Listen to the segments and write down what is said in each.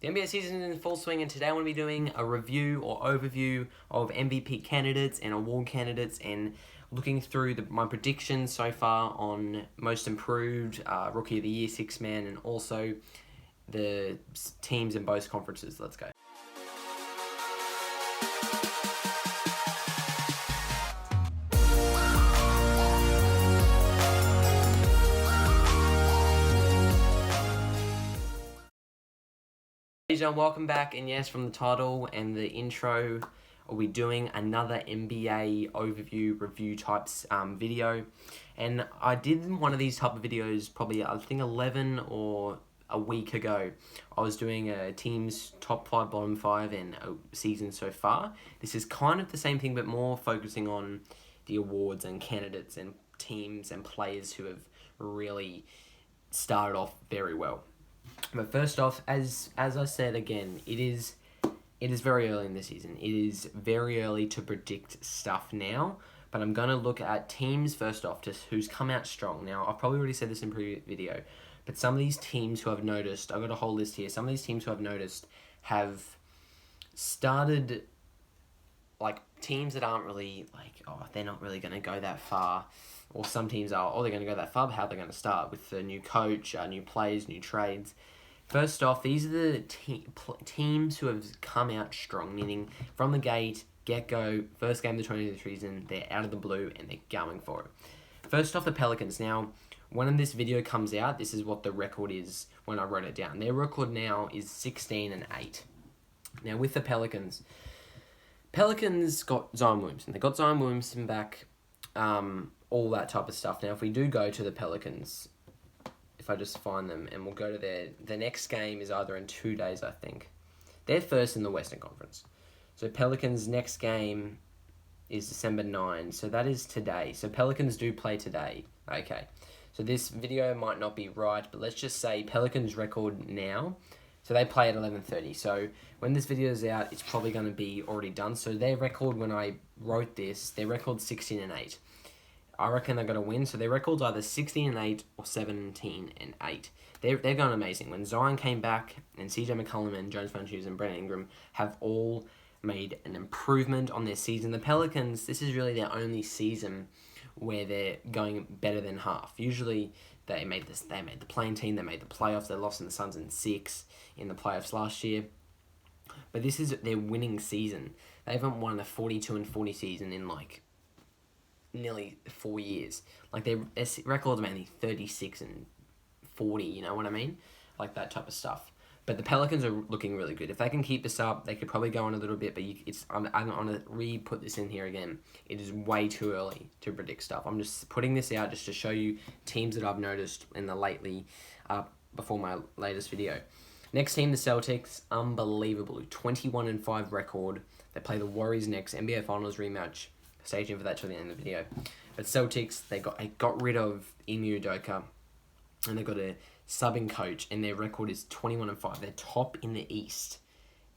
The NBA season is in full swing, and today I'm going to be doing a review or overview of MVP candidates and award candidates and looking through my predictions so far on Most Improved, Rookie of the Year, Sixth Man, and also the teams in both conferences. Let's go. Ladies and welcome back, and yes, from the title and the intro, we're doing another NBA overview review types video, and I did one of these type of videos probably I think 11 or a week ago. I was doing a team's top 5, bottom 5 and a season so far. This is kind of the same thing but more focusing on the awards and candidates and teams and players who have really started off very well. But first off, as I said again, it is very early in the season. It is very early to predict stuff now, but I'm going to look at teams first off, just who's come out strong. Now, I've probably already said this in previous video, but some of these teams who I've noticed, I've got a whole list here, some of these teams who I've noticed have started, like, teams that aren't really, like, they're not really going to go that far. Or some teams are, they're going to go that far, but how they're going to start with the new coach, new players, new trades. First off, these are the teams who have come out strong, meaning from the gate, get-go, first game of the 2023 season, they're out of the blue and they're going for it. First off, the Pelicans. Now, when this video comes out, this is what the record is when I wrote it down. Their record now is 16-8. Now, with the Pelicans got Zion Williamson. They got Zion Williamson back, all that type of stuff. Now, if we do go to the Pelicans, if I just find them, and we'll go to the next game is either in 2 days, I think. They're first in the Western Conference. So Pelicans' next game is December 9, so that is today. So Pelicans do play today. Okay, so this video might not be right, but let's just say Pelicans' record now. So they play at 11:30. So when this video is out, it's probably going to be already done. So their record when I wrote this, their record's 16-8. I reckon they're going to win. So their record's either 16-8 or 17-8. They're going amazing. When Zion came back and CJ McCollum and Jones Valanciunas and Brandon Ingram have all made an improvement on their season. The Pelicans, this is really their only season where they're going better than half. Usually they made the playing team, they made the playoffs, they lost in the Suns in 6 in the playoffs last year. But this is their winning season. They haven't won a 42-40 season in like nearly 4 years. Like their records are mainly 36-40, you know what I mean? Like that type of stuff. But the Pelicans are looking really good. If they can keep this up, they could probably go on a little bit, but I'm going to re-put this in here again. It is way too early to predict stuff. I'm just putting this out just to show you teams that I've noticed in the lately, before my latest video. Next team, the Celtics, unbelievable. 21-5 record. They play the Warriors next, NBA Finals rematch. Stay tuned for that till the end of the video. But Celtics, they got rid of Ime Udoka, and they got a subbing coach, and their record is 21-5. They're top in the East.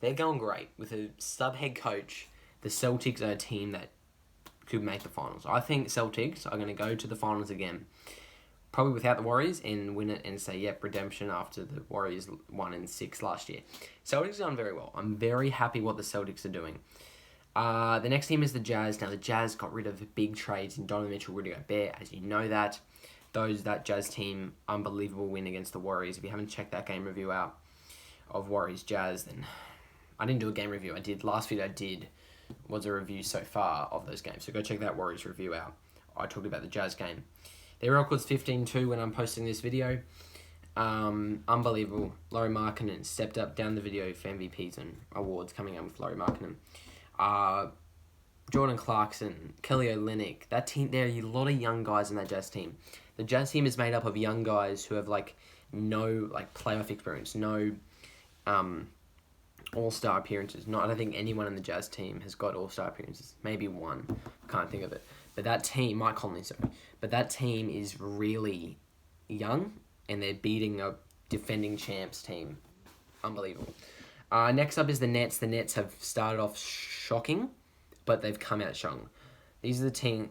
They're going great. With a sub head coach, the Celtics are a team that could make the finals. I think Celtics are going to go to the finals again. Probably without the Warriors, and win it and say, yep, redemption after the Warriors won in 6 last year. Celtics are done very well. I'm very happy what the Celtics are doing. The next team is the Jazz. Now, the Jazz got rid of big trades in Donovan Mitchell, Rudy Gobert, as you know that. That Jazz team, unbelievable win against the Warriors. If you haven't checked that game review out of Warriors-Jazz, then I didn't do a game review. Last video I did was a review so far of those games. So go check that Warriors review out. I talked about the Jazz game. Their record's 15-2 when I'm posting this video. Unbelievable. Lauri Markkanen stepped up down the video for MVPs and awards coming out with Lauri Markkanen. Jordan Clarkson, Kelly Olynyk, that team, there are a lot of young guys in that Jazz team. The Jazz team is made up of young guys who have no playoff experience, no all-star appearances. I don't think anyone in the Jazz team has got all-star appearances. Maybe one, can't think of it. But that team, Mike Conley, sorry. But that team is really young, and they're beating a defending champs team. Unbelievable. Next up is the Nets. The Nets have started off shocking, but they've come out strong. These are the team,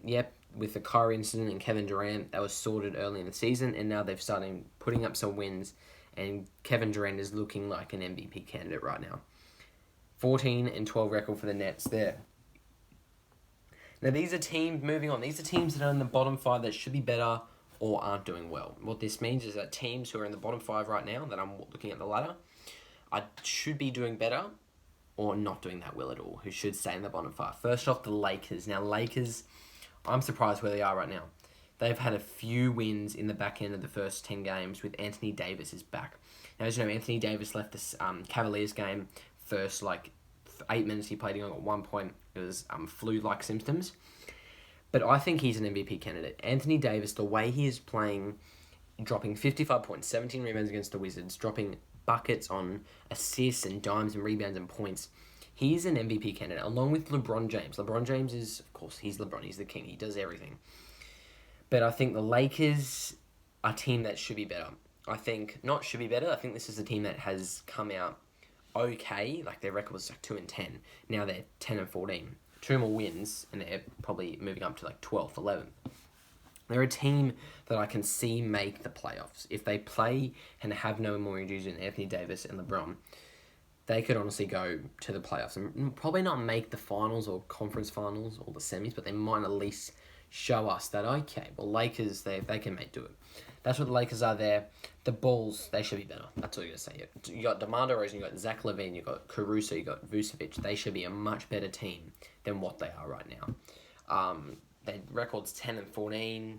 with the Kyrie incident and Kevin Durant, that was sorted early in the season, and now they've started putting up some wins and Kevin Durant is looking like an MVP candidate right now. 14-12 record for the Nets there. Now these are teams, moving on, these are teams that are in the bottom 5 that should be better or aren't doing well. What this means is that teams who are in the bottom 5 right now, that I'm looking at the ladder, should be doing better or not doing that well at all, who should stay in the bottom 5. First off, the Lakers. Now Lakers, I'm surprised where they are right now. They've had a few wins in the back end of the first 10 games with Anthony Davis is back. Now, as you know, Anthony Davis left this Cavaliers game first, 8 minutes he played, he only got 1 point. It was flu-like symptoms. But I think he's an MVP candidate. Anthony Davis, the way he is playing, dropping 55 points, 17 rebounds against the Wizards, dropping buckets on assists and dimes and rebounds and points, he's an MVP candidate, along with LeBron James. LeBron James is, of course, he's LeBron. He's the king. He does everything. But I think the Lakers are a team that should be better. I think this is a team that has come out okay. Their record was 2-10. Now they're 10-14. 2 more wins, and they're probably moving up to 12th, 11th. They're a team that I can see make the playoffs. If they play and have no more injuries than Anthony Davis and LeBron, they could honestly go to the playoffs and probably not make the finals or conference finals or the semis, but they might at least show us that, okay, well, Lakers, they can do it. That's what the Lakers are there. The Bulls, they should be better. That's all you got to say. You got DeMar DeRozan, you got Zach LaVine, you got Caruso, you got Vucevic. They should be a much better team than what they are right now. Their record's 10-14.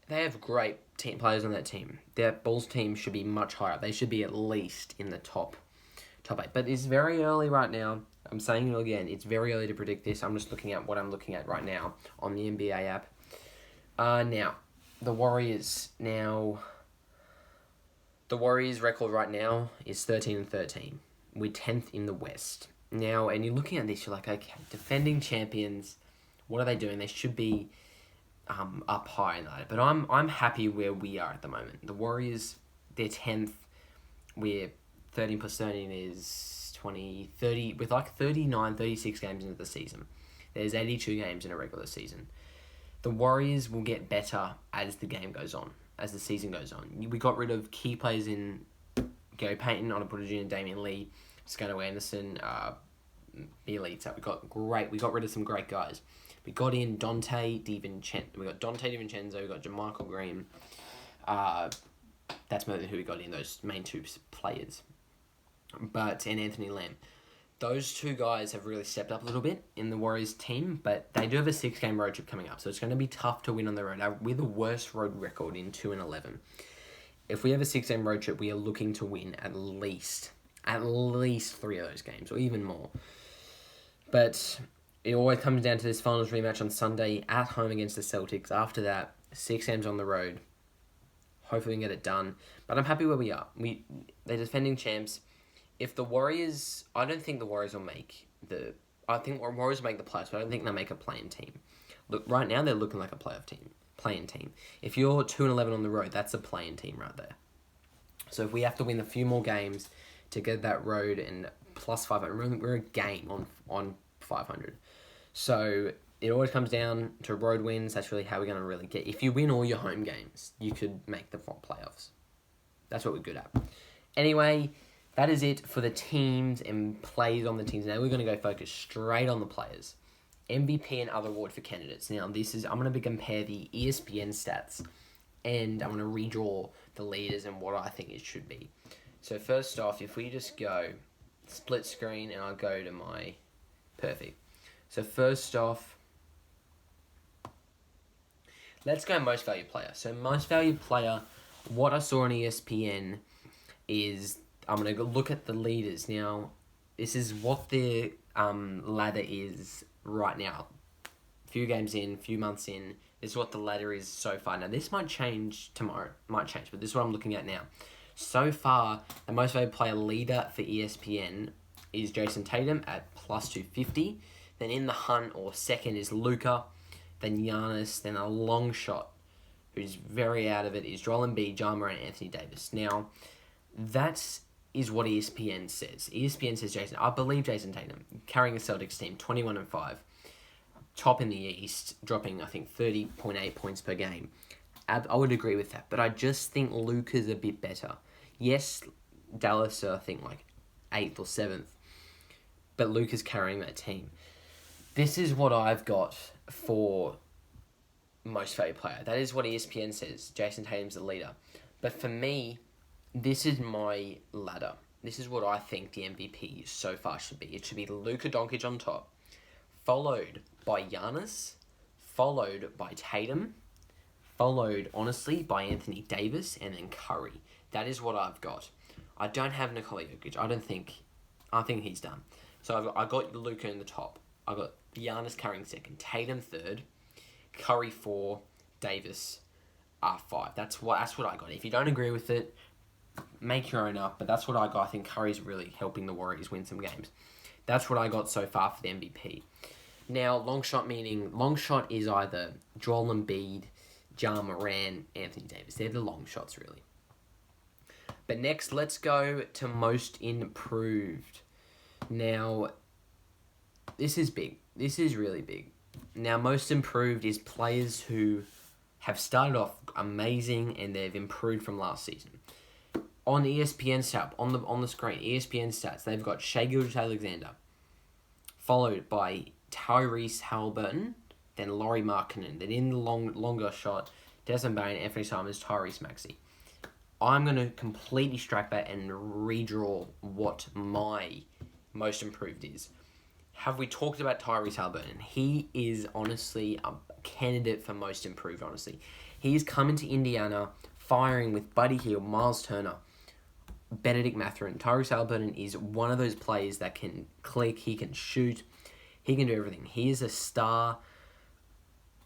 They have great team players on that team. Their Bulls team should be much higher. They should be at least in the top 8. But it's very early right now. I'm saying it again. It's very early to predict this. I'm just looking at what I'm looking at right now on the NBA app. Now, the Warriors. The Warriors' record right now is 13-13. We're 10th in the West. Now, and you're looking at this, you're like, okay, defending champions, what are they doing? They should be up high in that. But I'm happy where we are at the moment. The Warriors, they're 10th. We're 13 plus 13 is 20, 30, with 39, 36 games into the season. There's 82 games in a regular season. The Warriors will get better as the game goes on, as the season goes on. We got rid of key players in Gary Payton, Otto Porter Jr., Damian Lee, Scarlett Anderson, Bielitsa. We got rid of some great guys. We got in Dante DiVincenzo. We got JaMychal Green. That's more than who we got in, those main 2 players. And Anthony Lamb. Those 2 guys have really stepped up a little bit in the Warriors team, but they do have a 6-game road trip coming up, so it's going to be tough to win on the road. We're the worst road record in 2-11. If we have a 6-game road trip, we are looking to win at least 3 of those games, or even more. But it always comes down to this finals rematch on Sunday at home against the Celtics. After that, 6 games on the road. Hopefully we can get it done. But I'm happy where we are. They're defending champs. If the Warriors... I don't think the Warriors will make the... I think Warriors will make the playoffs, but I don't think they'll make a play-in team. Look, right now they're looking like a play-in team. If you're 2-11 on the road, that's a play-in team right there. So if we have to win a few more games to get that road and plus 500, we're a game on 500. So it always comes down to road wins. That's really how we're going to really get... If you win all your home games, you could make the playoffs. That's what we're good at. Anyway, that is it for the teams and plays on the teams. Now we're going to go focus straight on the players. MVP and other award for candidates. Now I'm going to compare the ESPN stats and I'm going to redraw the leaders and what I think it should be. So first off, if we just go split screen and I'll go to my... Perfect. So first off, let's go most valued player. So most valued player, what I saw on ESPN is, I'm going to go look at the leaders. Now, this is what the ladder is right now. Few games in, few months in, this is what the ladder is so far. Now, this might change tomorrow. But this is what I'm looking at now. So far, the most valued player leader for ESPN is Jason Tatum at plus 250. Then in the hunt or second is Luka, then Giannis, then a long shot who's very out of it is Joel Embiid, Ja Morant, and Anthony Davis. Now, that is what ESPN says. ESPN says I believe Jason Tatum, carrying a Celtics team, 21-5, top in the East, dropping, I think, 30.8 points per game. I would agree with that, but I just think Luka's a bit better. Yes, Dallas are, I think, like 8th or 7th, but Luka's carrying that team. This is what I've got for most valuable player. That is what ESPN says. Jason Tatum's the leader. But for me, this is my ladder. This is what I think the MVP so far should be. It should be Luka Doncic on top, followed by Giannis, followed by Tatum, followed, honestly, by Anthony Davis, and then Curry. That is what I've got. I don't have Nikola Jokic. I think he's done. So I got Luka in the top. I got Giannis carrying second, Tatum third, Curry 4, Davis 5. That's what I got. If you don't agree with it, make your own up. But that's what I got. I think Curry's really helping the Warriors win some games. That's what I got so far for the MVP. Now, long shot is either Joel Embiid, Ja Morant, Anthony Davis. They're the long shots, really. But next, let's go to most improved. Now, this is big. This is really big. Now, most improved is players who have started off amazing and they've improved from last season. On ESPN stats, on the screen, ESPN stats, they've got Shai Gilgeous-Alexander, followed by Tyrese Halliburton, then Lauri Markkanen, then in the longer shot, Desmond Bane, Anthony Simons, Tyrese Maxey. I'm going to completely strike that and redraw what my most improved is. Have we talked about Tyrese Halliburton? He is honestly a candidate for most improved, honestly. He's come into Indiana firing with Buddy Hield, Miles Turner, Benedict Mathurin. Tyrese Halliburton is one of those players that can click, he can shoot, he can do everything. He is a star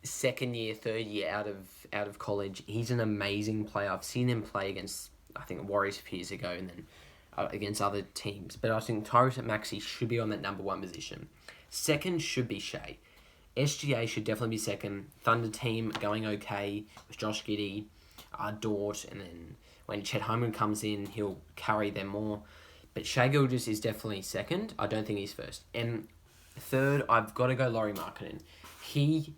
second year, third year out of college. He's an amazing player. I've seen him play against, I think, Warriors a few years ago and then against other teams. But I think Tyrese Maxey should be on that number one position. Second should be Shai. SGA should definitely be second. Thunder team going okay with Josh Giddey, Dort, and then when Chet Holmgren comes in, he'll carry them more. But Shai Gilgeous is definitely second. I don't think he's first. And third, I've got to go Lauri Markkanen. He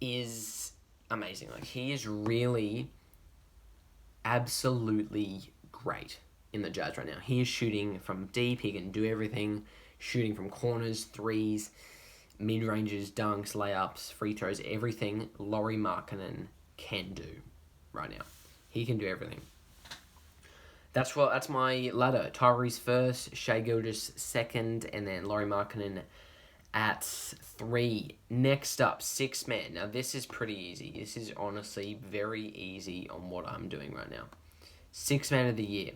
is amazing. Like, he is really absolutely great in the Jazz right now. He is shooting from deep. He can do everything. Shooting from corners, threes, mid-ranges, dunks, layups, free throws, everything Lauri Markkanen can do right now. He can do everything. That's my ladder. Tyrese first, Shai Gilgeous second, and then Lauri Markkanen at 3. Next up, 6 man. Now, this is pretty easy. This is honestly very easy on what I'm doing right now. 6 man of the year.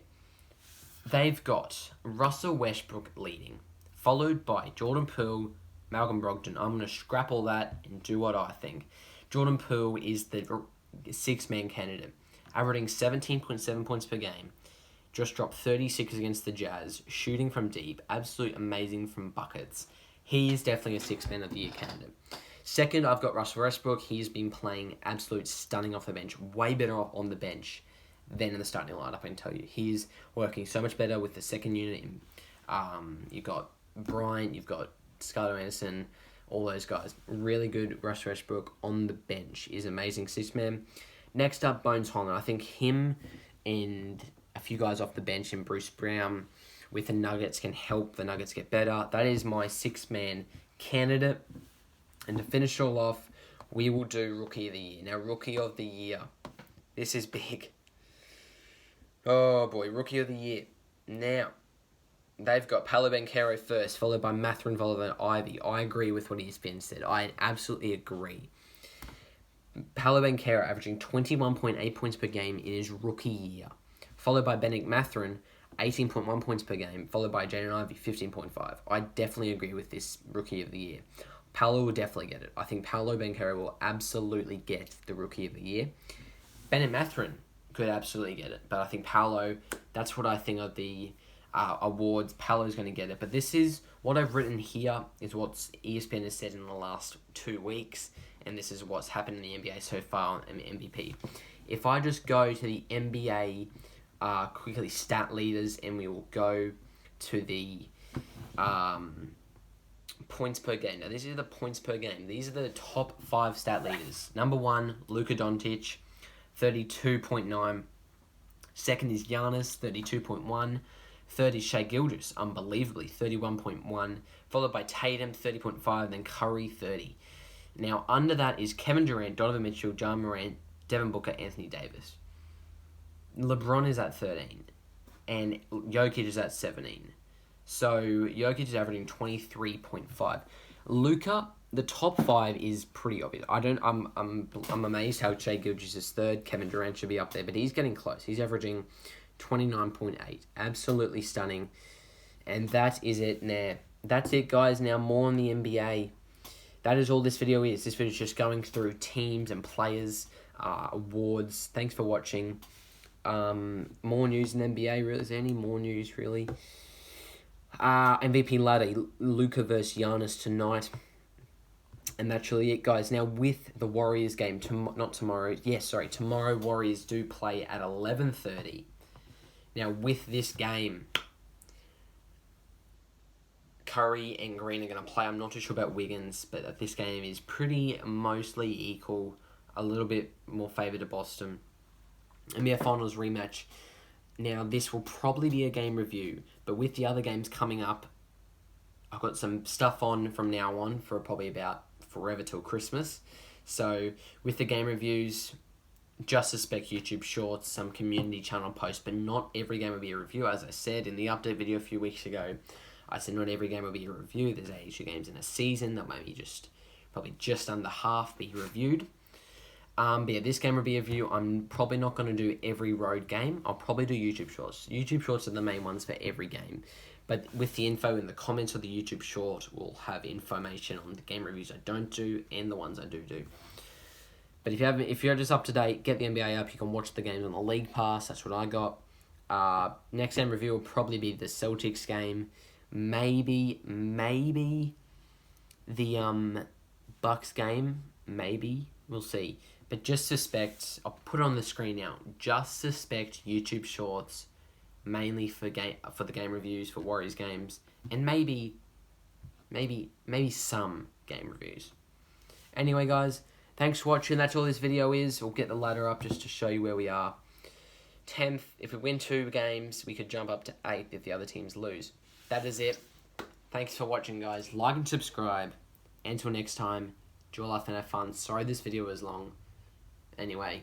They've got Russell Westbrook leading, followed by Jordan Poole, Malcolm Brogdon. I'm going to scrap all that and do what I think. Jordan Poole is the 6-man candidate, averaging 17.7 points per game. Just dropped 36 against the Jazz, shooting from deep, absolute amazing from buckets. He is definitely a 6-man of the year candidate. Second, I've got Russell Westbrook. He's been playing absolute stunning off the bench, way better off on the bench than in the starting lineup, I can tell you. He's working so much better with the second unit. You've got Bryant, you've got Scarlett Anderson, all those guys. Really good. Russell Westbrook on the bench is amazing 6-man. Next up, Bones Holland. I think him and a few guys off the bench and Bruce Brown with the Nuggets can help the Nuggets get better. That is my 6-man candidate. And to finish all off, we will do Rookie of the Year. Now, Rookie of the Year. This is big. Oh boy, Rookie of the Year. Now, they've got Paolo Banchero first, followed by Mathurin, followed by Ivy. I agree with what ESPN said. I absolutely agree. Paolo Banchero averaging 21.8 points per game in his rookie year, followed by Benedict Mathurin, 18.1 points per game, followed by Jaden Ivey, 15.5. I definitely agree with this Rookie of the Year. Paolo will definitely get it. I think Paolo Banchero will absolutely get the Rookie of the Year. Benedict Mathurin could absolutely get it, but I think Paolo, that's what I think of the awards. Paolo's going to get it, but this is what I've written here is what ESPN has said in the last 2 weeks, and this is what's happened in the NBA so far on MVP. If I just go to the NBA quickly stat leaders, and we will go to the points per game. Now, these are the points per game. These are the top 5 stat leaders. Number 1, Luka Doncic, 32.9. Second is Giannis, 32.1. Third is Shai Gilgeous, unbelievably, 31.1. Followed by Tatum, 30.5. Then Curry, 30. Now, under that is Kevin Durant, Donovan Mitchell, Ja Morant, Devin Booker, Anthony Davis. LeBron is at 13. And Jokic is at 17. So, Jokic is averaging 23.5. Luka, the top 5 is pretty obvious. I'm amazed how Shai Gilgeous is third. Kevin Durant should be up there, but he's getting close. He's averaging 29.8. Absolutely stunning. And that is it now. That's it, guys. Now more on the NBA. That is all this video is. This video is just going through teams and players, awards. Thanks for watching. More news in NBA, really? Is there any more news, really? MVP ladder, Luka versus Giannis tonight. And that's really it, guys. Now, with the Warriors game, tomorrow Warriors do play at 11:30. Now, with this game, Curry and Green are going to play. I'm not too sure about Wiggins, but this game is pretty mostly equal. A little bit more favoured to Boston. NBA Finals rematch. Now, this will probably be a game review, but with the other games coming up, I've got some stuff on from now on for probably about forever till Christmas. So, with the game reviews, just suspect YouTube Shorts, some community channel posts, but not every game will be a review. As I said in the update video a few weeks ago, I said not every game will be a review. There's 82 games in a season that maybe probably just under half be reviewed. But yeah, this game will be a review. I'm probably not going to do every road game. I'll probably do YouTube Shorts. YouTube Shorts are the main ones for every game. But with the info in the comments of the YouTube Short, we'll have information on the game reviews I don't do and the ones I do. But if you're just up to date, get the NBA up. You can watch the games on the League Pass. That's what I got. Next game review will probably be the Celtics game. Maybe the Bucks game. Maybe. We'll see. But just suspect, I'll put it on the screen now, just suspect YouTube Shorts, mainly for the game reviews, for Warriors games, and maybe some game reviews. Anyway, guys, thanks for watching. That's all this video is. We'll get the ladder up just to show you where we are. 10th, if we win 2 games, we could jump up to 8th if the other teams lose. That is it. Thanks for watching, guys. Like and subscribe. Until next time, enjoy life and have fun. Sorry this video was long. Anyway,